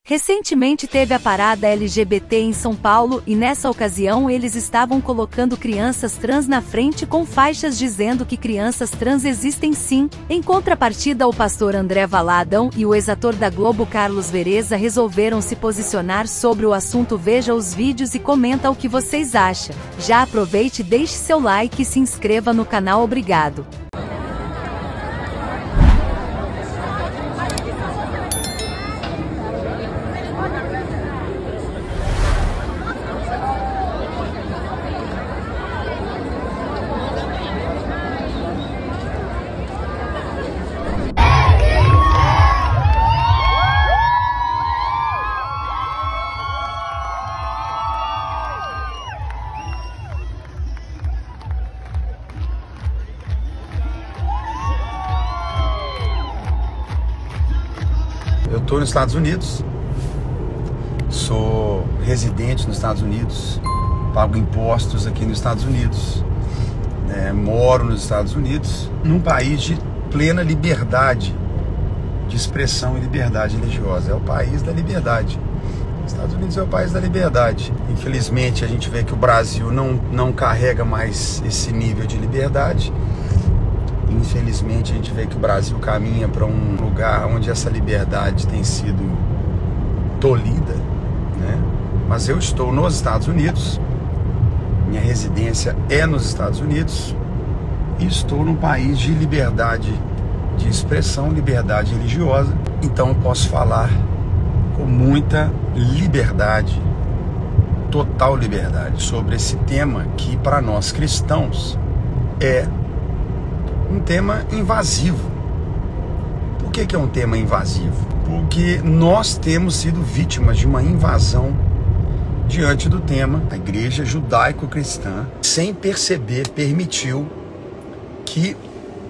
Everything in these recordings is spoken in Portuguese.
Recentemente teve a parada LGBT em São Paulo e nessa ocasião eles estavam colocando crianças trans na frente com faixas dizendo que crianças trans existem sim. Em contrapartida, o pastor André Valadão e o ex-ator da Globo Carlos Vereza resolveram se posicionar sobre o assunto. Veja os vídeos e comenta o que vocês acham. Já aproveite, deixe seu like e se inscreva no canal. Obrigado. Eu estou nos Estados Unidos, sou residente nos Estados Unidos, pago impostos aqui nos Estados Unidos, moro nos Estados Unidos, num país de plena liberdade de expressão e liberdade religiosa. É o país da liberdade. Os Estados Unidos é o país da liberdade. Infelizmente, a gente vê que o Brasil não carrega mais esse nível de liberdade. Infelizmente, a gente vê que o Brasil caminha para um lugar onde essa liberdade tem sido tolhida, né? Mas eu estou nos Estados Unidos, minha residência é nos Estados Unidos e estou num país de liberdade de expressão, liberdade religiosa. Então eu posso falar com muita liberdade, total liberdade, sobre esse tema que para nós cristãos é um tema invasivo. Por que é um tema invasivo? Porque nós temos sido vítimas de uma invasão diante do tema. A igreja judaico-cristã, sem perceber, permitiu que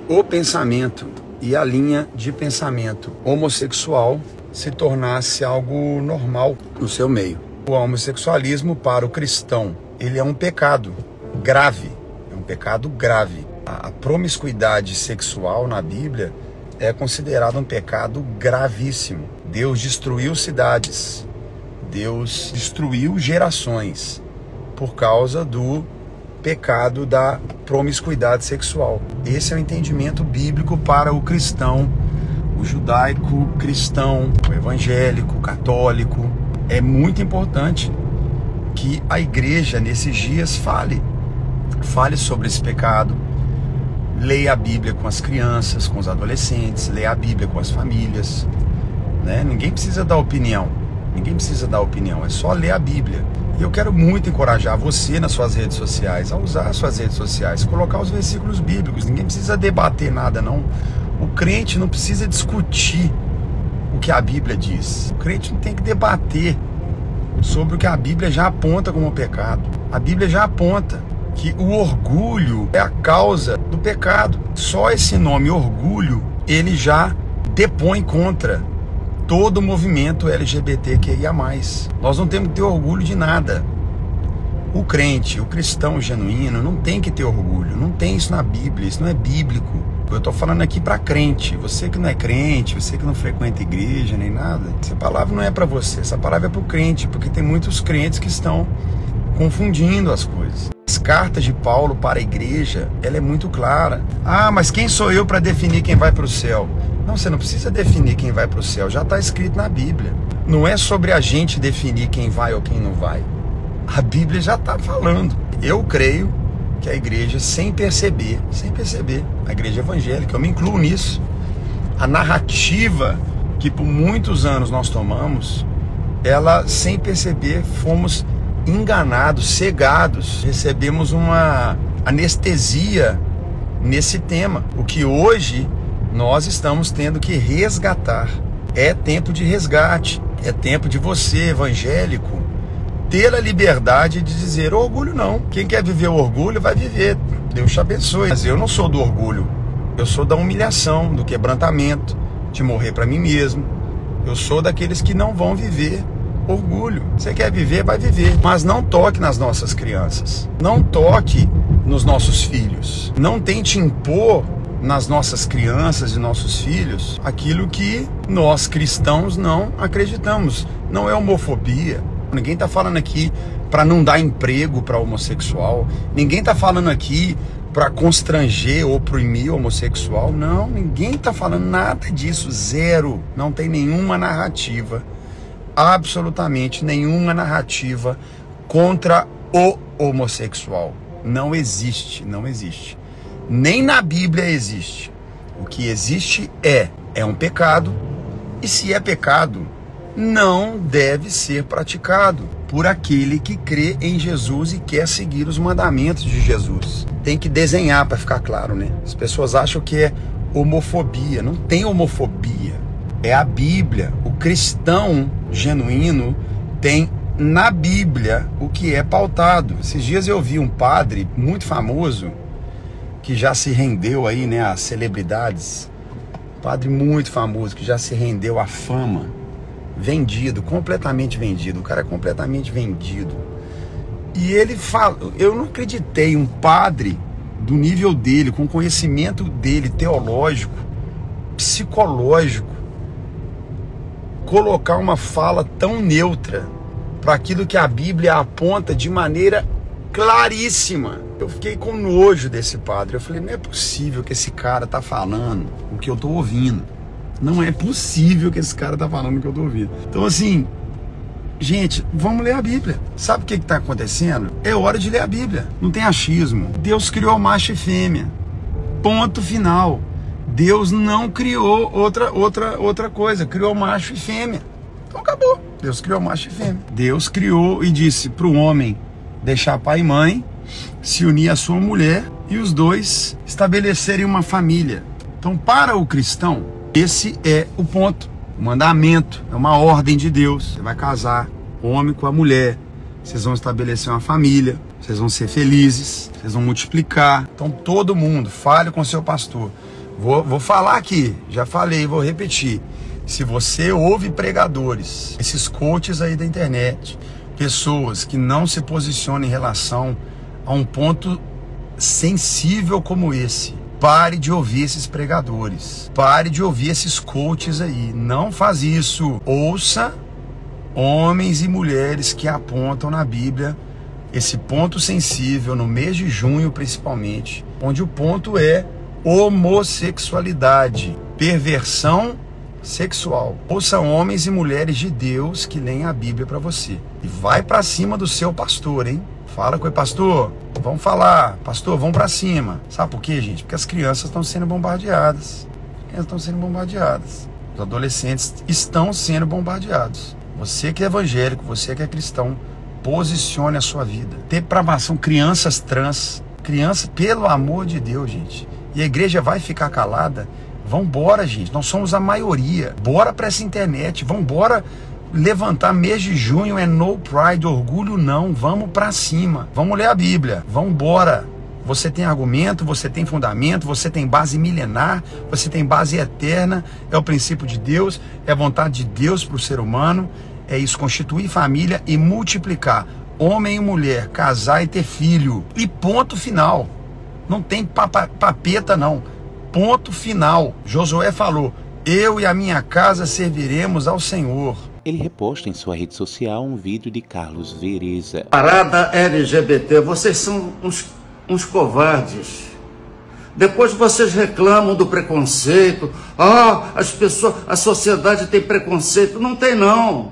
o pensamento e a linha de pensamento homossexual se tornasse algo normal no seu meio. O homossexualismo para o cristão, ele é um pecado grave, é um pecado grave. A promiscuidade sexual na Bíblia é considerada um pecado gravíssimo. Deus destruiu cidades, Deus destruiu gerações por causa do pecado da promiscuidade sexual. Esse é o entendimento bíblico para o cristão, o judaico cristão, o evangélico, o católico. É muito importante que a igreja nesses dias fale sobre esse pecado. Leia a Bíblia com as crianças, com os adolescentes, leia a Bíblia com as famílias, né? Ninguém precisa dar opinião, é só ler a Bíblia. E eu quero muito encorajar você nas suas redes sociais, a usar as suas redes sociais, colocar os versículos bíblicos. Ninguém precisa debater nada, não. O crente não precisa discutir o que a Bíblia diz. O crente não tem que debater sobre o que a Bíblia já aponta como pecado. A Bíblia já aponta que o orgulho é a causa do pecado. Só esse nome orgulho, ele já depõe contra todo o movimento LGBTQIA+. Nós não temos que ter orgulho de nada. O crente, o cristão genuíno não tem que ter orgulho. Não tem isso na Bíblia, isso não é bíblico. Eu estou falando aqui para crente. Você que não é crente, você que não frequenta igreja nem nada, essa palavra não é para você, essa palavra é para o crente, porque tem muitos crentes que estão confundindo as coisas. As cartas de Paulo para a igreja, ela é muito clara. Ah, mas quem sou eu para definir quem vai para o céu? Não, você não precisa definir quem vai para o céu, já está escrito na Bíblia. Não é sobre a gente definir quem vai ou quem não vai. A Bíblia já está falando. Eu creio que a igreja, sem perceber, a igreja evangélica, eu me incluo nisso, a narrativa que por muitos anos nós tomamos, ela, sem perceber, fomos enganados, cegados, recebemos uma anestesia nesse tema. O que hoje nós estamos tendo que resgatar. É tempo de resgate, é tempo de você, evangélico, ter a liberdade de dizer orgulho não. Quem quer viver o orgulho vai viver, Deus te abençoe. Mas eu não sou do orgulho, eu sou da humilhação, do quebrantamento, de morrer para mim mesmo. Eu sou daqueles que não vão viver orgulho. Você quer viver, vai viver. Mas não toque nas nossas crianças. Não toque nos nossos filhos. Não tente impor nas nossas crianças e nossos filhos aquilo que nós cristãos não acreditamos. Não é homofobia. Ninguém está falando aqui para não dar emprego para homossexual. Ninguém está falando aqui para constranger ou oprimir o homossexual. Não, ninguém está falando nada disso. Zero. Não tem nenhuma narrativa, absolutamente nenhuma narrativa contra o homossexual. Não existe, não existe. Nem na Bíblia existe. O que existe é um pecado, e se é pecado, não deve ser praticado por aquele que crê em Jesus e quer seguir os mandamentos de Jesus. Tem que desenhar para ficar claro, né? As pessoas acham que é homofobia. Não tem homofobia. É a Bíblia. O cristão genuíno tem na Bíblia o que é pautado. Esses dias eu vi um padre muito famoso que já se rendeu aí, né, às celebridades. Um padre muito famoso que já se rendeu à fama. Vendido, completamente vendido. O cara é completamente vendido. E ele fala, eu não acreditei um padre do nível dele, com conhecimento dele teológico, psicológico, colocar uma fala tão neutra para aquilo que a Bíblia aponta de maneira claríssima. Eu fiquei com nojo desse padre. Eu falei, não é possível que esse cara tá falando o que eu tô ouvindo. Não é possível que esse cara tá falando o que eu tô ouvindo. Então, assim, gente, vamos ler a Bíblia. Sabe o que está acontecendo? É hora de ler a Bíblia. Não tem achismo. Deus criou macho e fêmea. Ponto final. Deus não criou outra coisa. Criou macho e fêmea. Então acabou. Deus criou macho e fêmea. Deus criou e disse para o homem deixar pai e mãe, se unir à sua mulher e os dois estabelecerem uma família. Então, para o cristão, esse é o ponto. O mandamento é uma ordem de Deus. Você vai casar, o homem com a mulher. Vocês vão estabelecer uma família. Vocês vão ser felizes. Vocês vão multiplicar. Então, todo mundo, fale com seu pastor. Vou falar aqui, já falei, vou repetir. Se você ouve pregadores, esses coaches aí da internet, pessoas que não se posicionam em relação a um ponto sensível como esse, pare de ouvir esses pregadores, pare de ouvir esses coaches aí, não faz isso. Ouça homens e mulheres que apontam na Bíblia esse ponto sensível, no mês de junho principalmente, onde o ponto é homossexualidade, perversão sexual. Ouça homens e mulheres de Deus que leem a Bíblia para você. E vai para cima do seu pastor, hein? Fala com ele, pastor, vamos falar, pastor, vamos para cima. Sabe por quê, gente? Porque as crianças estão sendo bombardeadas. Elas estão sendo bombardeadas. Os adolescentes estão sendo bombardeados. Você que é evangélico, você que é cristão, posicione a sua vida. Depravação, crianças trans, crianças, pelo amor de Deus, gente. E a igreja vai ficar calada? Vambora, gente, nós somos a maioria. Bora para essa internet, vambora levantar. Mês de junho é no pride, orgulho não, vamos para cima. Vamos ler a Bíblia, vambora. Você tem argumento, você tem fundamento, você tem base milenar, você tem base eterna, é o princípio de Deus, é a vontade de Deus para o ser humano, é isso, constituir família e multiplicar, homem e mulher, casar e ter filho, e ponto final. Não tem papeta não, ponto final. Josué falou, eu e a minha casa serviremos ao Senhor. Ele reposta em sua rede social um vídeo de Carlos Vereza. Parada LGBT, vocês são uns covardes. Depois vocês reclamam do preconceito. As pessoas, a sociedade tem preconceito. Não tem não.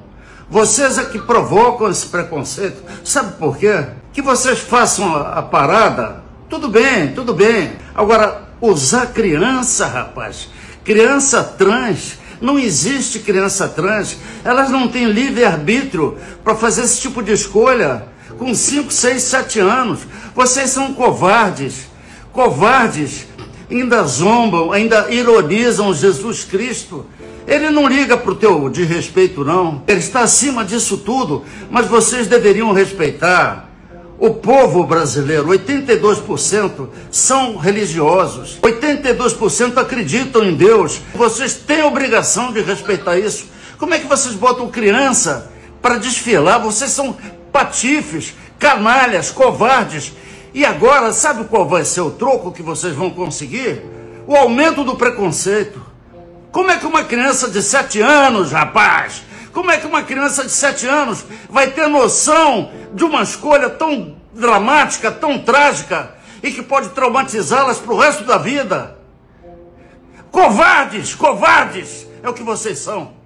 Vocês é que provocam esse preconceito. Sabe por quê? Que vocês façam a parada. Tudo bem, tudo bem. Agora, usar criança, rapaz. Criança trans. Não existe criança trans. Elas não têm livre-arbítrio para fazer esse tipo de escolha. Com 5, 6, 7 anos. Vocês são covardes. Covardes. Ainda zombam, ainda ironizam Jesus Cristo. Ele não liga para o teu desrespeito, não. Ele está acima disso tudo. Mas vocês deveriam respeitar. O povo brasileiro, 82% são religiosos. 82% acreditam em Deus. Vocês têm a obrigação de respeitar isso. Como é que vocês botam criança para desfilar? Vocês são patifes, canalhas, covardes. E agora, sabe qual vai ser o troco que vocês vão conseguir? o aumento do preconceito. Como é que uma criança de 7 anos, rapaz, como é que uma criança de 7 anos vai ter noção de uma escolha tão dramática, tão trágica e que pode traumatizá-las para o resto da vida? Covardes, covardes é o que vocês são.